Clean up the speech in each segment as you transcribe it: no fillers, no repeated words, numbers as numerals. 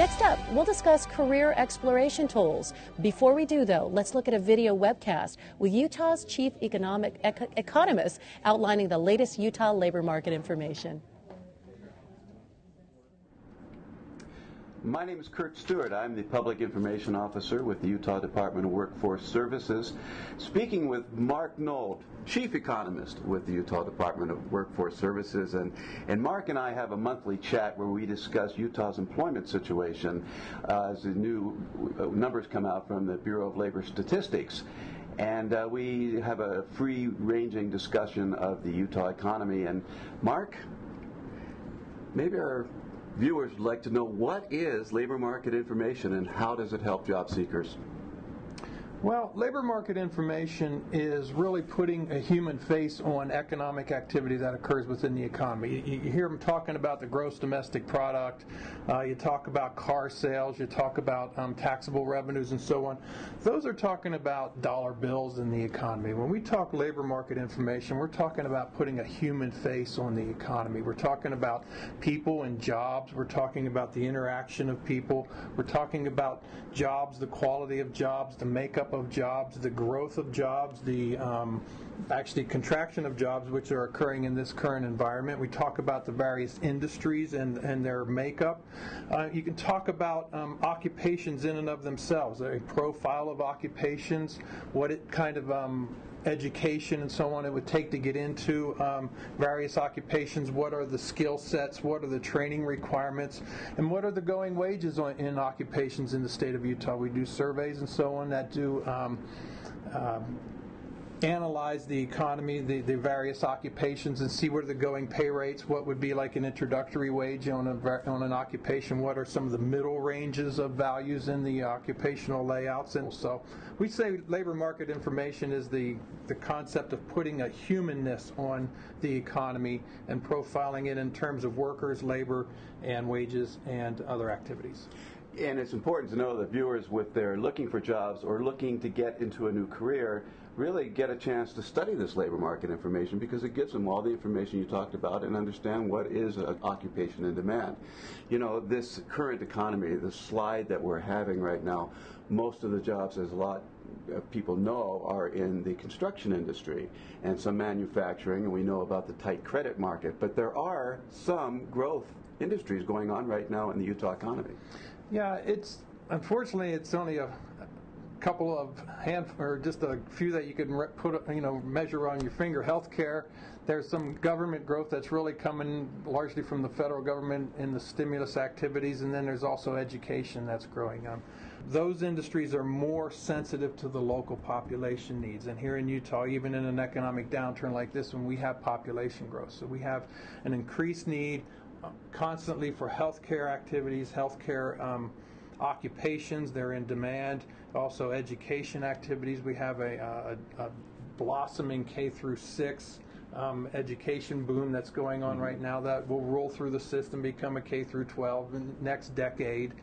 Next up, we'll discuss career exploration tools. Before we do, though, let's look at a video webcast with Utah's chief economist outlining the latest Utah labor market information. My name is Kurt Stewart. I'm the Public Information Officer with the Utah Department of Workforce Services, speaking with Mark Nold, Chief Economist with the Utah Department of Workforce Services. And Mark and I have a monthly chat where we discuss Utah's employment situation as the new numbers come out from the Bureau of Labor Statistics. And we have a free-ranging discussion of the Utah economy. And Mark, maybe our viewers would like to know, what is labor market information and how does it help job seekers? Well, labor market information is really putting a human face on economic activity that occurs within the economy. You hear them talking about the gross domestic product, you talk about car sales, you talk about taxable revenues and so on. Those are talking about dollar bills in the economy. When we talk labor market information, we're talking about putting a human face on the economy. We're talking about people and jobs. We're talking about the interaction of people. We're talking about jobs, the quality of jobs, the makeup of jobs, the growth of jobs, the actually contraction of jobs which are occurring in this current environment. We talk about the various industries and their makeup. You can talk about occupations in and of themselves, a profile of occupations, what it kind of education and so on it would take to get into various occupations, what are the skill sets, what are the training requirements, and what are the going wages in occupations in the state of Utah. We do surveys and so on that do analyze the economy, the various occupations, and see what are the going pay rates, what would be like an introductory wage on an occupation, what are some of the middle ranges of values in the occupational layouts. And so we say labor market information is the concept of putting a humanness on the economy and profiling it in terms of workers, labor, and wages and other activities. And it's important to know that viewers, if they're looking for jobs or looking to get into a new career, really get a chance to study this labor market information, because it gives them all the information you talked about and understand what is an occupation in demand. You know, this current economy, the slide that we're having right now, most of the jobs, as a lot of people know, are in the construction industry and some manufacturing, and we know about the tight credit market. But there are some growth industries going on right now in the Utah economy. Yeah, unfortunately it's only a couple of or just a few that you can measure on your finger. Healthcare, there's some government growth that's really coming largely from the federal government in the stimulus activities, and then there's also education that's growing. Those industries are more sensitive to the local population needs, and here in Utah, even in an economic downturn like this one, we have population growth, so we have an increased need constantly for healthcare activities, healthcare occupations. They're in demand. Also education activities. We have a blossoming K through 6 education boom that's going on right now that will roll through the system, become a K through 12 in the next decade.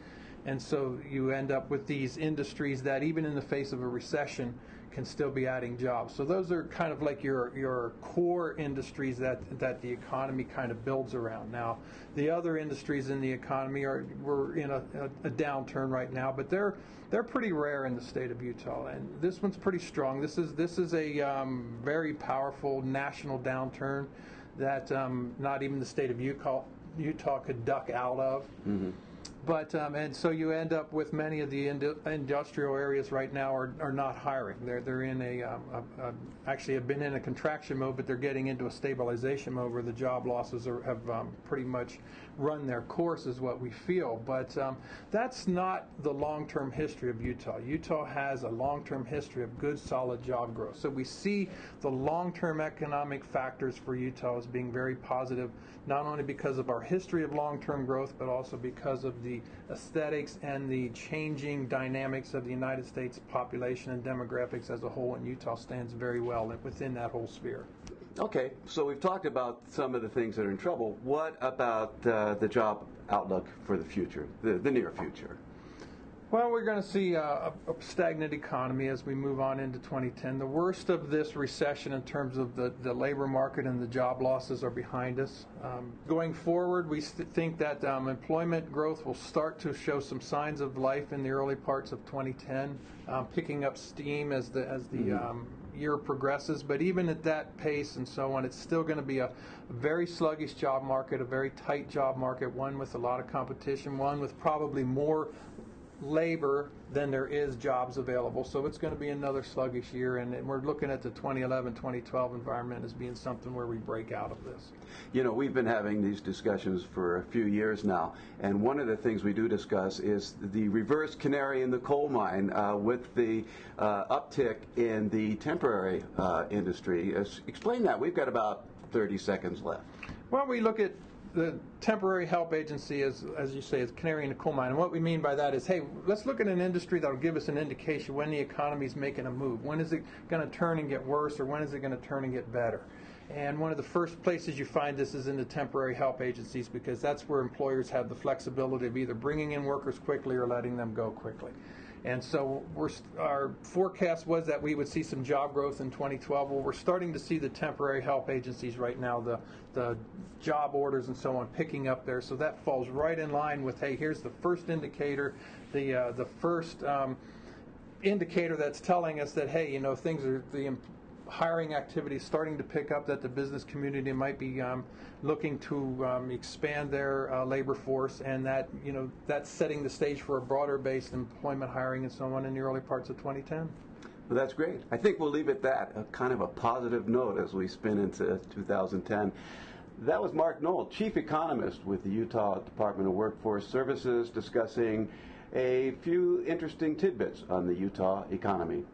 And so you end up with these industries that even in the face of a recession can still be adding jobs. So those are kind of like your core industries that the economy kind of builds around. Now, the other industries in the economy we're in a downturn right now, but they're pretty rare in the state of Utah, and this one's pretty strong. This is a very powerful national downturn that not even the state of Utah could duck out of. Mm-hmm. But and so you end up with many of the industrial areas right now are not hiring. They're in actually have been in a contraction mode, but they're getting into a stabilization mode where the job losses have pretty much run their course, is what we feel. But that's not the long-term history of Utah. Utah has a long-term history of good, solid job growth. So we see the long-term economic factors for Utah as being very positive, not only because of our history of long-term growth, but also because of the aesthetics and the changing dynamics of the United States population and demographics as a whole, and Utah stands very well within that whole sphere. Okay, so we've talked about some of the things that are in trouble. What about the job outlook for the future, the near future? Well, we're going to see a stagnant economy as we move on into 2010. The worst of this recession in terms of the labor market and the job losses are behind us. Going forward, we think that employment growth will start to show some signs of life in the early parts of 2010, picking up steam as the year progresses. But even at that pace and so on, it's still going to be a very sluggish job market, a very tight job market, one with a lot of competition, one with probably more labor than there is jobs available. So it's going to be another sluggish year, and we're looking at the 2011-2012 environment as being something where we break out of this. You know, we've been having these discussions for a few years now, and one of the things we do discuss is the reverse canary in the coal mine with the uptick in the temporary industry. Explain that. We've got about 30 seconds left. Well, we look at the temporary help agency, as you say, is canary in the coal mine. And what we mean by that is, hey, let's look at an industry that will give us an indication when the economy is making a move. When is it going to turn and get worse, or when is it going to turn and get better? And one of the first places you find this is in the temporary help agencies, because that's where employers have the flexibility of either bringing in workers quickly or letting them go quickly. And so our forecast was that we would see some job growth in 2012. Well, we're starting to see the temporary help agencies right now, the job orders and so on, picking up there. So that falls right in line with, hey, here's the first indicator, the first indicator that's telling us that, hey, you know, things are, the hiring activity is starting to pick up, that the business community might be looking to expand their labor force, and that, you know, that's setting the stage for a broader based employment hiring and so on in the early parts of 2010. Well, that's great. I think we'll leave it that, a kind of a positive note as we spin into 2010. That was Mark Knoll, Chief Economist with the Utah Department of Workforce Services, discussing a few interesting tidbits on the Utah economy.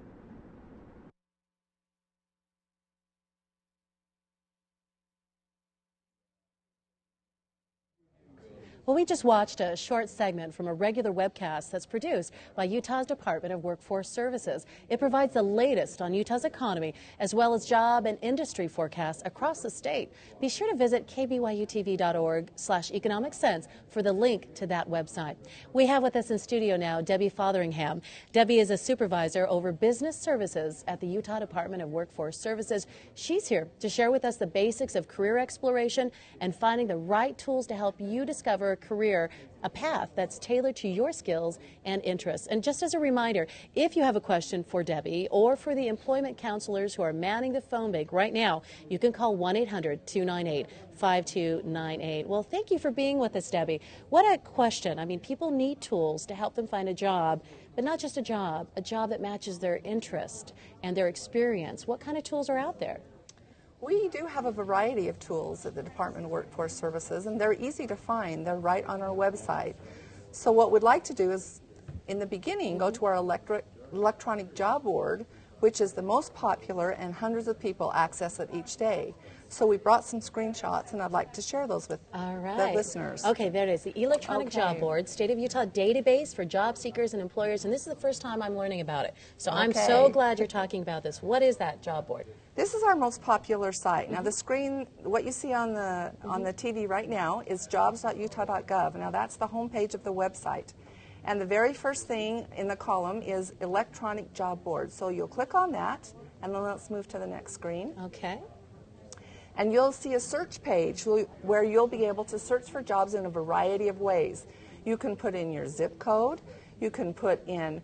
Well, we just watched a short segment from a regular webcast that's produced by Utah's Department of Workforce Services. It provides the latest on Utah's economy, as well as job and industry forecasts across the state. Be sure to visit kbyutv.org/economic sense for the link to that website. We have with us in studio now Debbie Fotheringham. Debbie is a supervisor over business services at the Utah Department of Workforce Services. She's here to share with us the basics of career exploration and finding the right tools to help you discover a career, a path that's tailored to your skills and interests. And just as a reminder, if you have a question for Debbie or for the employment counselors who are manning the phone bank right now, you can call 1-800-298-5298. Well, thank you for being with us, Debbie. What a question. I mean, people need tools to help them find a job, but not just a job that matches their interest and their experience. What kind of tools are out there? We do have a variety of tools at the Department of Workforce Services, and they're easy to find. They're right on our website. So what we'd like to do is, in the beginning, go to our electronic job board, which is the most popular, and hundreds of people access it each day. So we brought some screenshots, and I'd like to share those with the listeners. Okay, there it is, the Electronic Job Board, State of Utah database for job seekers and employers, and this is the first time I'm learning about it. So I'm so glad you're talking about this. What is that job board? This is our most popular site. Now the screen, what you see on the TV right now is jobs.utah.gov. Now that's the homepage of the website. And the very first thing in the column is Electronic Job Board. So you'll click on that, and then let's move to the next screen. Okay. And you'll see a search page where you'll be able to search for jobs in a variety of ways. You can put in your zip code. You can put in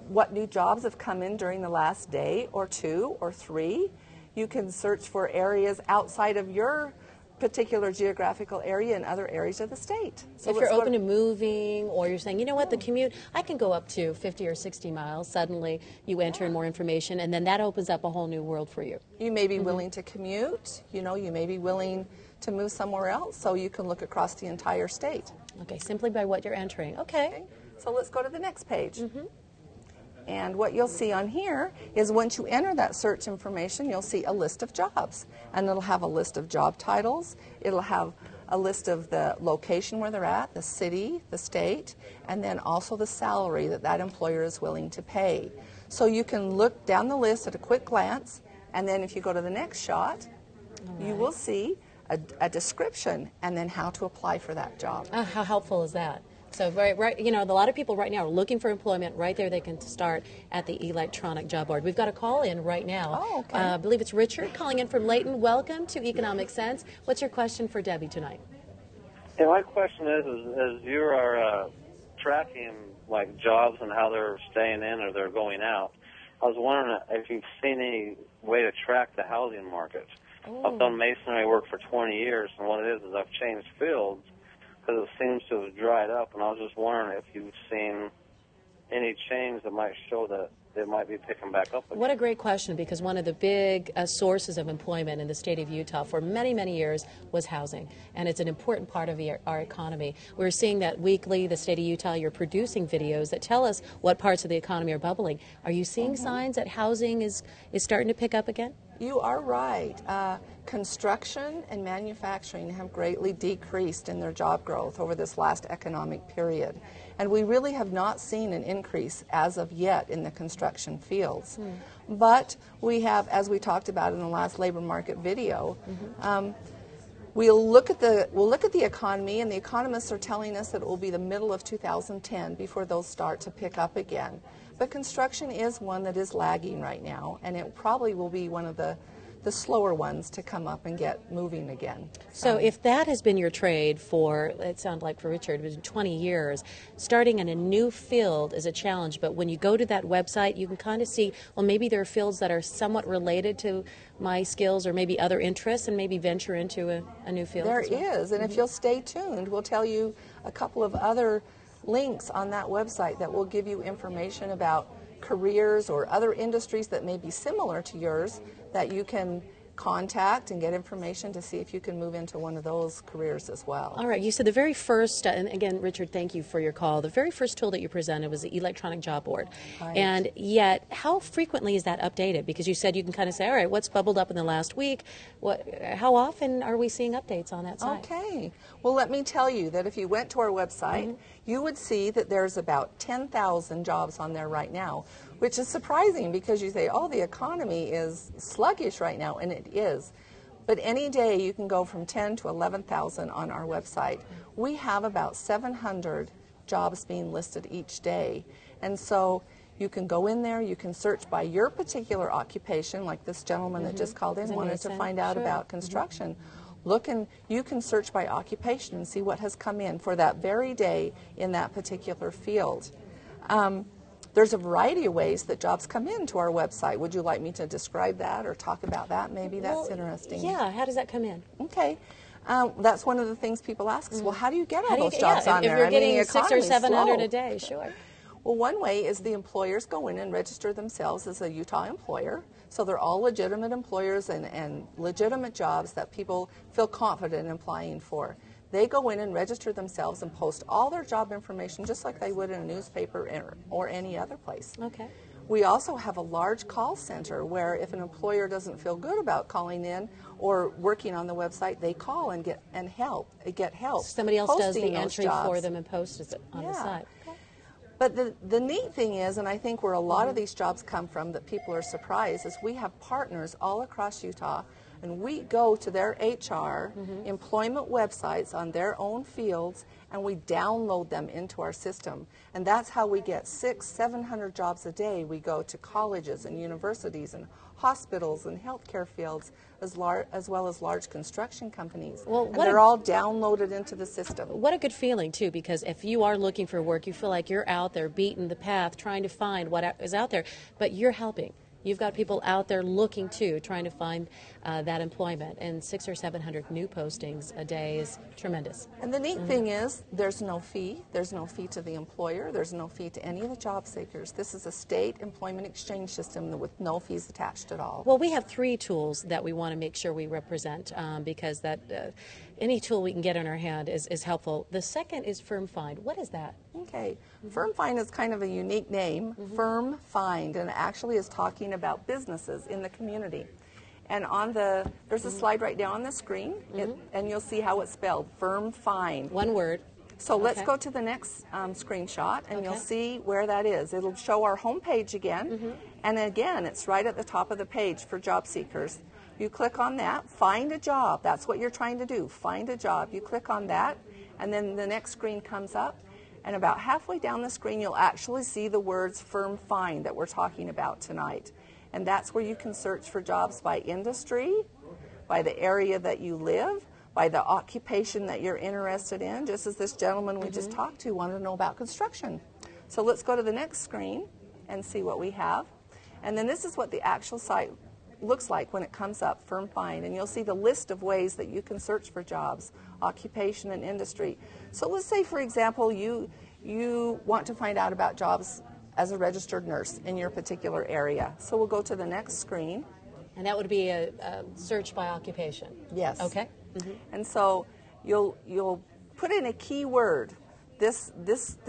what new jobs have come in during the last day or 2 or 3. You can search for areas outside of your particular geographical area in other areas of the state. So if you're open to moving, or you're saying, you know what, the commute, I can go up to 50 or 60 miles, suddenly you enter in more information, and then that opens up a whole new world for you. You may be willing to commute, you know, you may be willing to move somewhere else, so you can look across the entire state. Okay, simply by what you're entering. Okay. So let's go to the next page. And what you'll see on here is once you enter that search information, you'll see a list of jobs. And it'll have a list of job titles. It'll have a list of the location where they're at, the city, the state, and then also the salary that that employer is willing to pay. So you can look down the list at a quick glance, and then if you go to the next shot, you will see a description and then how to apply for that job. How helpful is that? So right, you know, a lot of people right now are looking for employment. Right there, they can start at the electronic job board. We've got a call in right now. Oh, okay. I believe it's Richard calling in from Layton. Welcome to Economic Sense. What's your question for Debbie tonight? Yeah, my question is you are tracking like jobs and how they're staying in or they're going out. I was wondering if you've seen any way to track the housing market. I've done masonry work for 20 years, and what it is I've changed fields because it seems to have dried up, and I was just wondering if you've seen any change that might show that it might be picking back up again. What a great question, because one of the big sources of employment in the state of Utah for many, many years was housing, and it's an important part of our economy. We're seeing that weekly, the state of Utah, you're producing videos that tell us what parts of the economy are bubbling. Are you seeing signs that housing is starting to pick up again? You are right. Construction and manufacturing have greatly decreased in their job growth over this last economic period. And we really have not seen an increase as of yet in the construction fields. But we have, as we talked about in the last labor market video, we'll look at the economy, and the economists are telling us that it will be the middle of 2010 before those start to pick up again. But construction is one that is lagging right now, and it probably will be one of the slower ones to come up and get moving again. So if that has been your trade for, it sounded like for Richard, it was 20 years, starting in a new field is a challenge, but when you go to that website, you can kind of see, well, maybe there are fields that are somewhat related to my skills or maybe other interests, and maybe venture into a new field. There as well. is, and if you'll stay tuned, we'll tell you a couple of other links on that website that will give you information about careers or other industries that may be similar to yours that you can contact and get information to see if you can move into one of those careers as well. All right, you said the very first, and again, Richard, thank you for your call. The very first tool that you presented was the electronic job board. Right. And yet, how frequently is that updated? Because you said you can kind of say, all right, what's bubbled up in the last week? How often are we seeing updates on that site? Okay. Well, let me tell you that if you went to our website, you would see that there's about 10,000 jobs on there right now, which is surprising because you say, oh, the economy is sluggish right now, and it is. But any day you can go from 10 to 11,000 on our website. We have about 700 jobs being listed each day. And so you can go in there, you can search by your particular occupation, like this gentleman that just called in wanted to find out about construction. Look, and you can search by occupation and see what has come in for that very day in that particular field. There's a variety of ways that jobs come into our website. Would you like me to describe that or talk about that? Maybe that's interesting. Yeah, how does that come in? Okay. That's one of the things people ask us, well, how do you get all those jobs on if there? If you're getting the 600 or 700 slow. a day, sure. Well, one way is the employers go in and register themselves as a Utah employer. So they're all legitimate employers and legitimate jobs that people feel confident in applying for. They go in and register themselves and post all their job information just like they would in a newspaper or any other place. Okay. We also have a large call center where if an employer doesn't feel good about calling in or working on the website, they call and get help. Somebody else does the posting those entry jobs for them and posts it on the site. But the neat thing is, and I think where a lot of these jobs come from that people are surprised, is we have partners all across Utah, and we go to their HR employment websites on their own fields, and we download them into our system. And that's how we get 600-700 jobs a day. We go to colleges and universities and hospitals and healthcare fields, as well as large construction companies. Well, and they're all downloaded into the system. What a good feeling, too, because if you are looking for work, you feel like you're out there beating the path, trying to find what is out there, but you're helping. You've got people out there looking, too, trying to find that employment. And 600 or 700 new postings a day is tremendous. And the neat thing is there's no fee. There's no fee to the employer. There's no fee to any of the job seekers. This is a state employment exchange system with no fees attached at all. Well, we have 3 tools that we want to make sure we represent because that any tool we can get in our hand is helpful. The second is FirmFine. What is that? Okay. FirmFine is kind of a unique name, FirmFine, and it actually is talking about businesses in the community. And there's a slide right now on the screen, and you'll see how it's spelled, FirmFine. One word. So let's go to the next screenshot, and you'll see where that is. It'll show our home page again, and again, it's right at the top of the page for job seekers. You click on that, find a job. That's what you're trying to do, find a job. You click on that, and then the next screen comes up, And about halfway down the screen, you'll actually see the words FirmFine that we're talking about tonight. And that's where you can search for jobs by industry, by the area that you live, by the occupation that you're interested in, just as this gentleman we just talked to wanted to know about construction. So let's go to the next screen and see what we have. And then this is what the actual site looks like when it comes up, FirmFine, and you'll see the list of ways that you can search for jobs, occupation and industry. So let's say, for example, you want to find out about jobs as a registered nurse in your particular area. So we'll go to the next screen. And that would be a search by occupation? Yes. Okay. And so you'll put in a keyword. This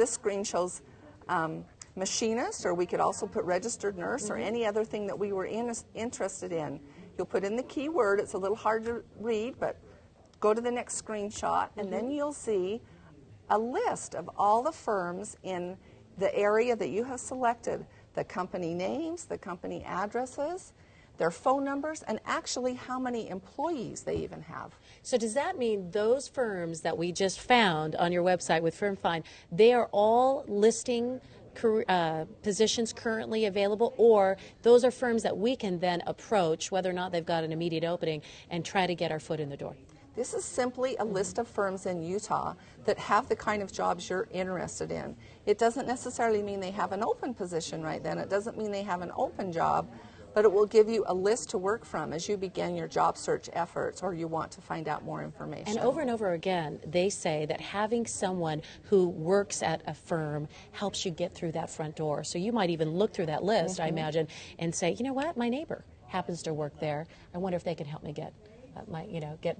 screen shows machinist, or we could also put registered nurse or any other thing that we were interested in. You'll put in the keyword. It's a little hard to read, but go to the next screenshot, and then you'll see a list of all the firms in the area that you have selected, the company names, the company addresses, their phone numbers, and actually how many employees they even have. So does that mean those firms that we just found on your website with FirmFine, they are all listing positions currently available, or those are firms that we can then approach, whether or not they've got an immediate opening, and try to get our foot in the door? This is simply a list of firms in Utah that have the kind of jobs you're interested in. It doesn't necessarily mean they have an open position right then. It doesn't mean they have an open job, but it will give you a list to work from as you begin your job search efforts or you want to find out more information. And over again, they say that having someone who works at a firm helps you get through that front door. So you might even look through that list, I imagine, and say, you know what, my neighbor happens to work there. I wonder if they can help me get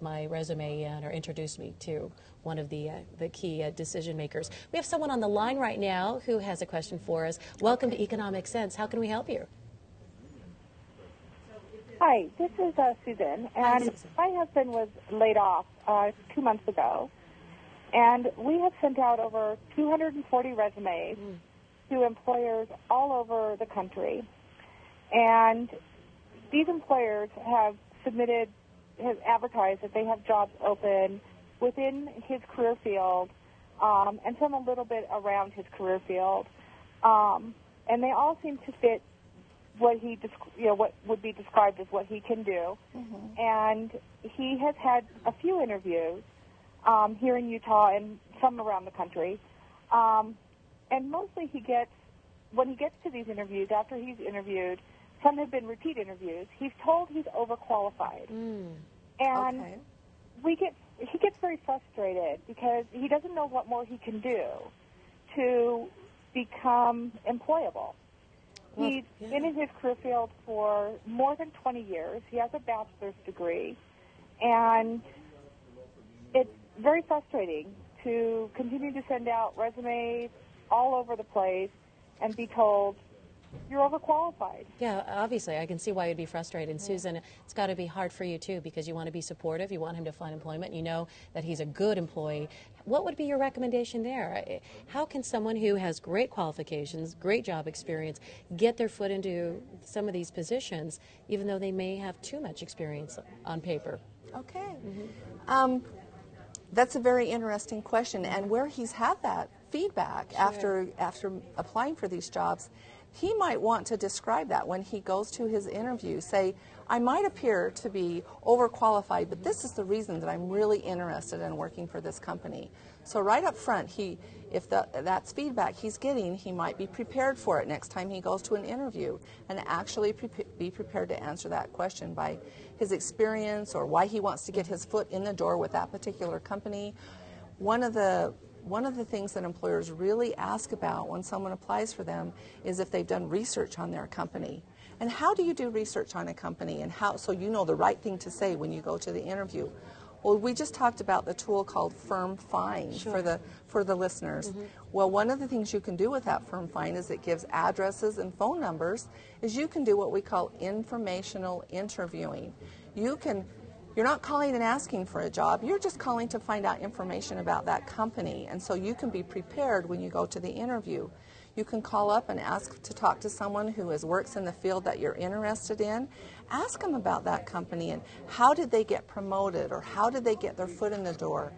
my resume in or introduce me to one of the key decision makers. We have someone on the line right now who has a question for us. Welcome to Economic Sense. How can we help you? Hi, this is Susan, and my husband was laid off 2 months ago, and we have sent out over 240 resumes to employers all over the country, and these employers have advertised that they have jobs open within his career field, and some a little bit around his career field, and they all seem to fit what what would be described as what he can do. And he has had a few interviews here in Utah and some around the country. And mostly when he gets to these interviews, after he's interviewed, some have been repeat interviews, he's told he's overqualified. And he gets very frustrated because he doesn't know what more he can do to become employable. He's been in his career field for more than 20 years. He has a bachelor's degree. And it's very frustrating to continue to send out resumes all over the place and be told, you're overqualified. Yeah, obviously, I can see why you'd be frustrated. And Susan, it's got to be hard for you, too, because you want to be supportive. You want him to find employment. You know that he's a good employee. What would be your recommendation there? How can someone who has great qualifications, great job experience, get their foot into some of these positions, even though they may have too much experience on paper? Okay. That's a very interesting question. And where he's had that feedback after applying for these jobs, he might want to describe that when he goes to his interview. Say, I might appear to be overqualified, but this is the reason that I'm really interested in working for this company. So right up front, if that's feedback he's getting, he might be prepared for it next time he goes to an interview and actually be prepared to answer that question by his experience or why he wants to get his foot in the door with that particular company. One of the things that employers really ask about when someone applies for them is if they've done research on their company. And how do you do research on a company, and how so you know the right thing to say when you go to the interview? Well, we just talked about the tool called FirmFine for the listeners. Well, one of the things you can do with that FirmFine is it gives addresses and phone numbers, is you can do what we call informational interviewing. You're not calling and asking for a job. You're just calling to find out information about that company. And so you can be prepared when you go to the interview. You can call up and ask to talk to someone who works in the field that you're interested in. Ask them about that company and how did they get promoted or how did they get their foot in the door.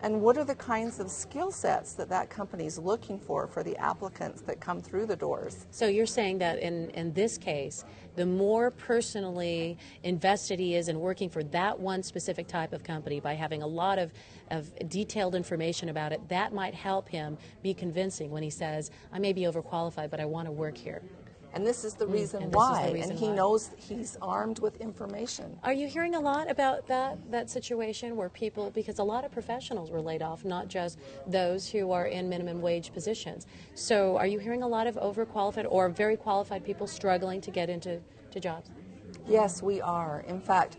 and what are the kinds of skill sets that that company is looking for the applicants that come through the doors. So you're saying that in this case, the more personally invested he is in working for that one specific type of company by having a lot of detailed information about it, that might help him be convincing when he says, I may be overqualified, but I want to work here. And this is the reason why. And he knows he's armed with information. Are you hearing a lot about that situation where people, because a lot of professionals were laid off, not just those who are in minimum wage positions. So are you hearing a lot of overqualified or very qualified people struggling to get into jobs? Yes, we are. In fact,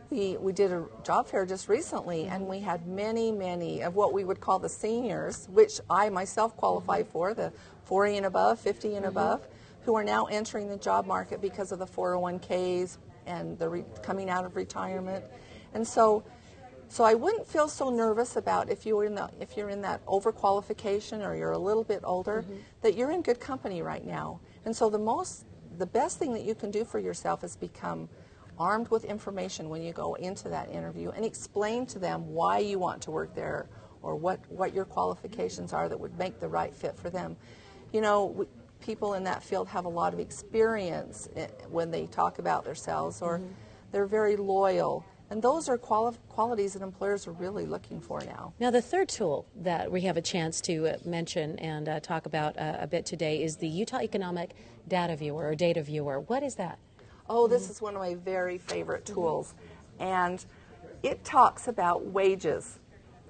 we did a job fair just recently, and we had many of what we would call the seniors, which I myself qualify for, the 40 and above, 50 and above, who are now entering the job market because of the 401ks and the coming out of retirement. And so I wouldn't feel so nervous about if you're in that overqualification or you're a little bit older, that you're in good company right now. And so the best thing that you can do for yourself is become armed with information when you go into that interview and explain to them why you want to work there or what your qualifications are that would make the right fit for them. You know, people in that field have a lot of experience when they talk about themselves, or they're very loyal. And those are qualities that employers are really looking for now. Now, the third tool that we have a chance to mention and talk about a bit today is the Utah Economic Data Viewer, or Data Viewer. What is that? Oh, this is one of my very favorite tools. And it talks about wages.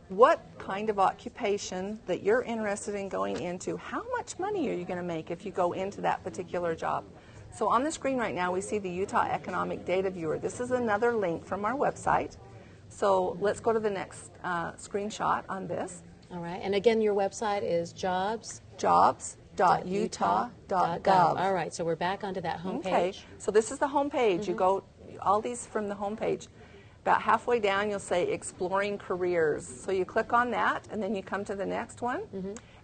What kind of occupation that you're interested in going into, how much money are you going to make if you go into that particular job? So on the screen right now we see the Utah Economic Data Viewer. This is another link from our website. So let's go to the next screenshot on this. All right, and again your website is jobs.utah.gov. All right, so we're back onto that home Okay, page. so this is the home page. You go, all these from the home page. About halfway down, you'll say Exploring Careers. So you click on that, and then you come to the next one,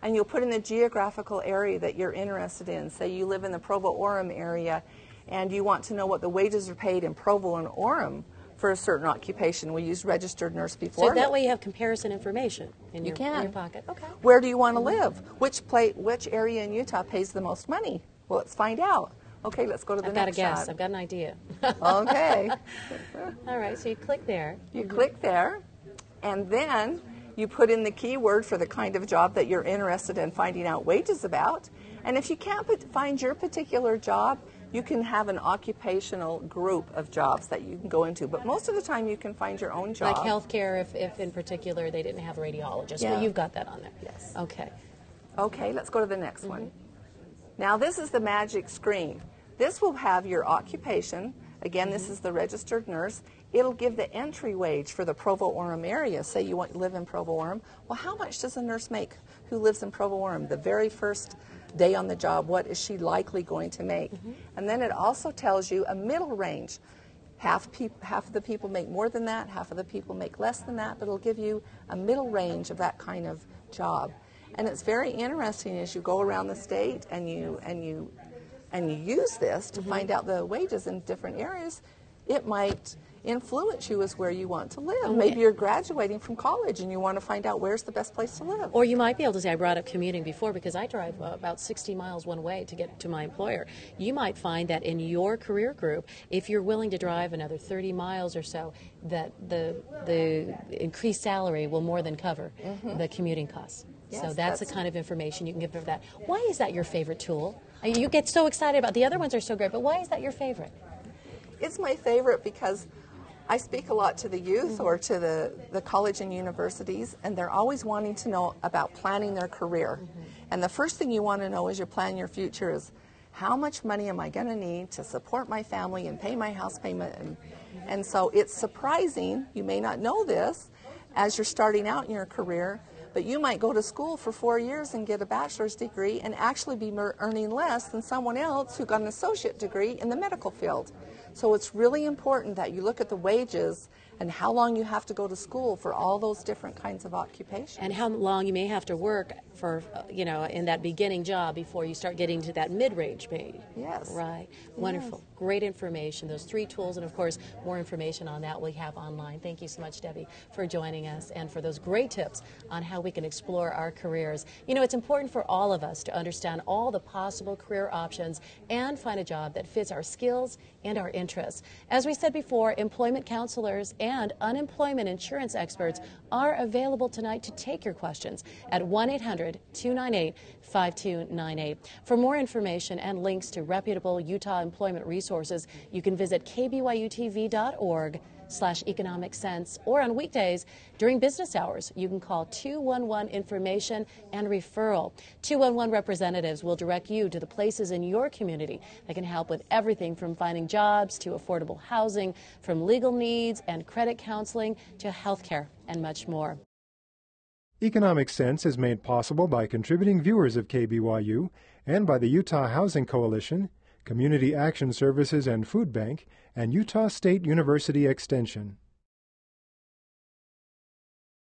and you'll put in the geographical area that you're interested in. Say you live in the Provo-Orem area, and you want to know what the wages are paid in Provo and Orem for a certain occupation. We used registered nurse before. So that way you have comparison information in your pocket. Okay. Where do you want to live? Which area in Utah pays the most money? Well, let's find out. Okay, let's go to the next shot. I've got a guess. I've got an idea. Okay. All right, so you click there. You click there, and then you put in the keyword for the kind of job that you're interested in finding out wages about. And if you can't find your particular job, you can have an occupational group of jobs that you can go into. But most of the time, you can find your own job. Like healthcare, if in particular they didn't have a radiologist. Yeah. Well, you've got that on there. Yes. Okay. Okay, let's go to the next one. Now, this is the magic screen. This will have your occupation. Again, this is the registered nurse. It'll give the entry wage for the Provo-Orem area. Say you live in Provo-Orem. Well, how much does a nurse make who lives in Provo-Orem? The very first day on the job, what is she likely going to make? And then it also tells you a middle range. Half of the people make more than that, half of the people make less than that, but it'll give you a middle range of that kind of job. And it's very interesting as you go around the state and you use this to find out the wages in different areas. It might influence you as where you want to live. Maybe you're graduating from college and you want to find out where's the best place to live. Or you might be able to say, I brought up commuting before because I drive about 60 miles one way to get to my employer. You might find that in your career group, if you're willing to drive another 30 miles or so, that the increased salary will more than cover the commuting costs. Yes, so that's the kind of information you can give for that. Why is that your favorite tool? You get so excited about the other ones are so great, but why is that your favorite? It's my favorite because I speak a lot to the youth or to the college and universities, and they're always wanting to know about planning their career. And the first thing you want to know as you plan your future is, how much money am I going to need to support my family and pay my house payment? And so it's surprising, you may not know this, as you're starting out in your career, but you might go to school for 4 years and get a bachelor's degree and actually be earning less than someone else who got an associate degree in the medical field. So it's really important that you look at the wages and how long you have to go to school for all those different kinds of occupations. And how long you may have to work for, in that beginning job before you start getting to that mid-range pay. Yes. Right. Wonderful. Yes. Great information. Those 3 tools, and of course, more information on that we have online. Thank you so much, Debbie, for joining us and for those great tips on how we can explore our careers. It's important for all of us to understand all the possible career options and find a job that fits our skills and our interests. As we said before, employment counselors and unemployment insurance experts are available tonight to take your questions at 1-800-298-5298. For more information and links to reputable Utah employment resources, you can visit kbyutv.org/economic sense, or on weekdays during business hours, you can call 211 Information and Referral. 211 representatives will direct you to the places in your community that can help with everything from finding jobs to affordable housing, from legal needs and credit counseling to health care and much more. Economic Sense is made possible by contributing viewers of KBYU and by the Utah Housing Coalition, Community Action Services and Food Bank, and Utah State University Extension.